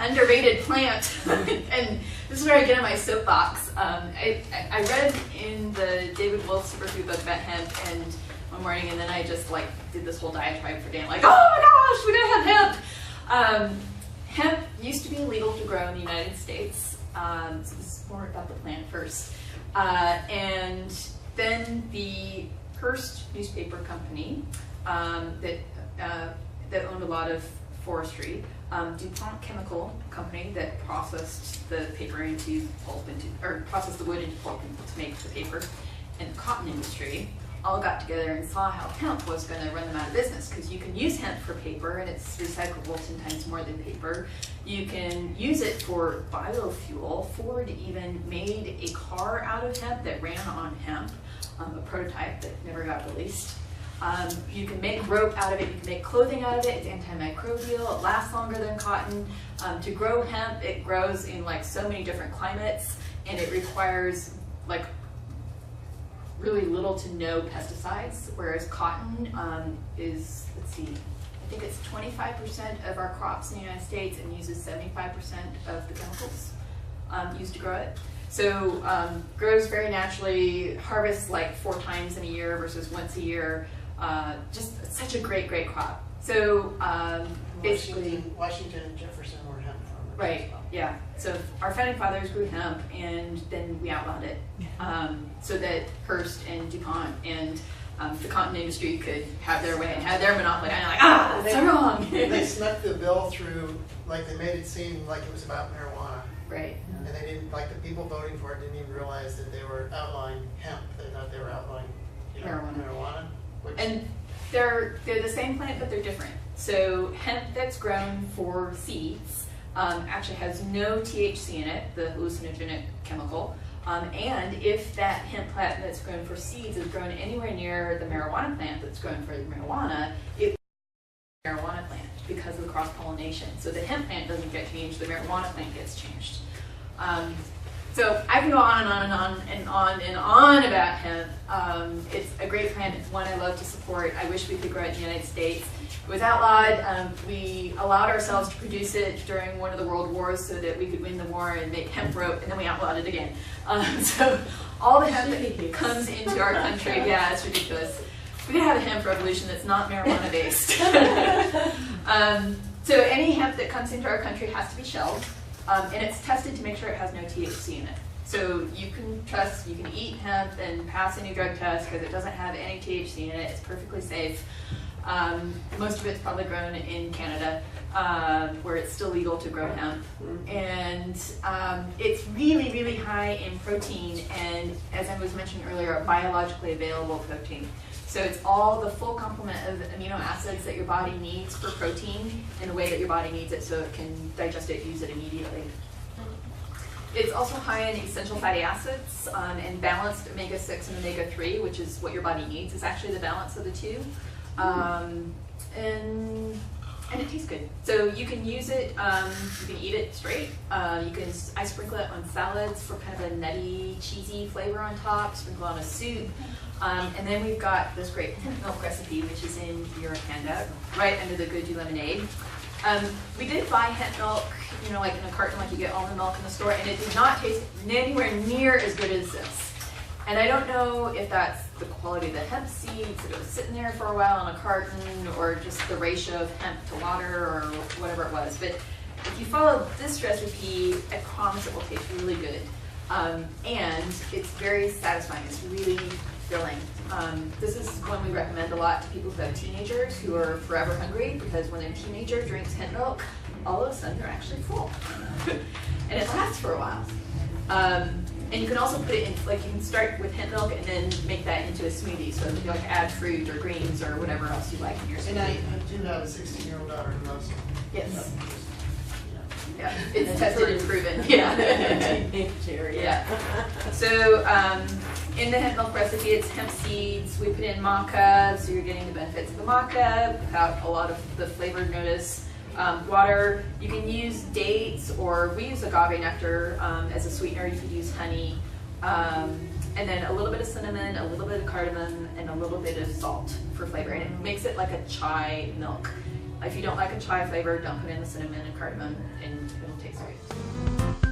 underrated plant. And this is where I get on my soapbox. I read in the David Wolf's Superfood book about hemp and one morning, and then I just like did this whole diatribe for Dan, like, oh my gosh, we gotta have hemp. Hemp used to be illegal to grow in the United States. So this is more about the plant first. And then the Hearst newspaper company that owned a lot of forestry, DuPont Chemical Company that processed the paper into pulp, or processed the wood into pulp to make the paper, and the cotton industry all got together and saw how hemp was going to run them out of business, because you can use hemp for paper and it's recyclable 10 times more than paper. You can use it for biofuel. Ford even made a car out of hemp that ran on hemp, a prototype that never got released. You can make rope out of it, you can make clothing out of it, it's antimicrobial, it lasts longer than cotton. To grow hemp, it grows in like so many different climates, and it requires like really little to no pesticides, whereas cotton is, let's see, I think it's 25% of our crops in the United States and uses 75% of the chemicals used to grow it. So grows very naturally, harvests like 4 times in a year versus once a year. Just such a great crop. So basically, Washington and Jefferson were hemp farmers. Right. Yeah. So our founding fathers grew hemp, and then we outlawed it, so that Hearst and DuPont and the cotton industry could have their way and have their monopoly. And I'm like, so wrong. They snuck the bill through, like they made it seem like it was about marijuana. Right. And they didn't, like the people voting for it didn't even realize that they were outlawing hemp. They thought they were outlawing, marijuana. And they're the same plant, but they're different. So hemp that's grown for seeds actually has no THC in it, the hallucinogenic chemical. And if that hemp plant that's grown for seeds is grown anywhere near the marijuana plant that's grown for marijuana, it's a marijuana plant because of the cross-pollination. So the hemp plant doesn't get changed, the marijuana plant gets changed. So I can go on and on and on and on and on about hemp. It's a great plant. It's one I love to support. I wish we could grow it in the United States. It was outlawed. We allowed ourselves to produce it during one of the world wars so that we could win the war and make hemp rope, and then we outlawed it again. So all the hemp that comes into our country, yeah, it's ridiculous. We could have a hemp revolution that's not marijuana based. So any hemp that comes into our country has to be shelled. And it's tested to make sure it has no THC in it. So you can trust, you can eat hemp and pass any drug test because it doesn't have any THC in it. It's perfectly safe. Most of it's probably grown in Canada, where it's still legal to grow hemp. And it's really high in protein, and as I was mentioning earlier, a biologically available protein. So it's all the full complement of amino acids that your body needs for protein in the way that your body needs it so it can digest it, use it immediately. It's also high in essential fatty acids and balanced omega-6 and omega-3, which is what your body needs. It's actually the balance of the two. And it tastes good. So you can use it, you can eat it straight. I sprinkle it on salads for kind of a nutty, cheesy flavor on top, sprinkle it on a soup. And then we've got this great hemp milk recipe, which is in your handout, right under the goji lemonade. We did buy hemp milk, like in a carton, like you get almond milk in the store, and it did not taste anywhere near as good as this. And I don't know if that's the quality of the hemp seeds, that it was sitting there for a while in a carton, or just the ratio of hemp to water, or whatever it was. But if you follow this recipe, I promise it will taste really good. And it's very satisfying. It's really filling. This is one we recommend a lot to people who have teenagers who are forever hungry, because when a teenager drinks hemp milk, all of a sudden they're actually full. And it lasts for a while. And you can also put it in, like you can start with hemp milk and then make that into a smoothie. So you like add fruit or greens or whatever else you like in your smoothie. And I do have a 16-year-old daughter who loves it. Yes. Yeah, it's tested and proven. Yeah. So in the hemp milk recipe, it's hemp seeds. We put in maca, so you're getting the benefits of the maca without a lot of the flavored notice. Water, you can use dates, or we use agave nectar as a sweetener. You could use honey, and then a little bit of cinnamon, a little bit of cardamom, and a little bit of salt for flavor. And it makes it like a chai milk. If you don't like a chai flavor, don't put in the cinnamon and cardamom, and it'll taste great.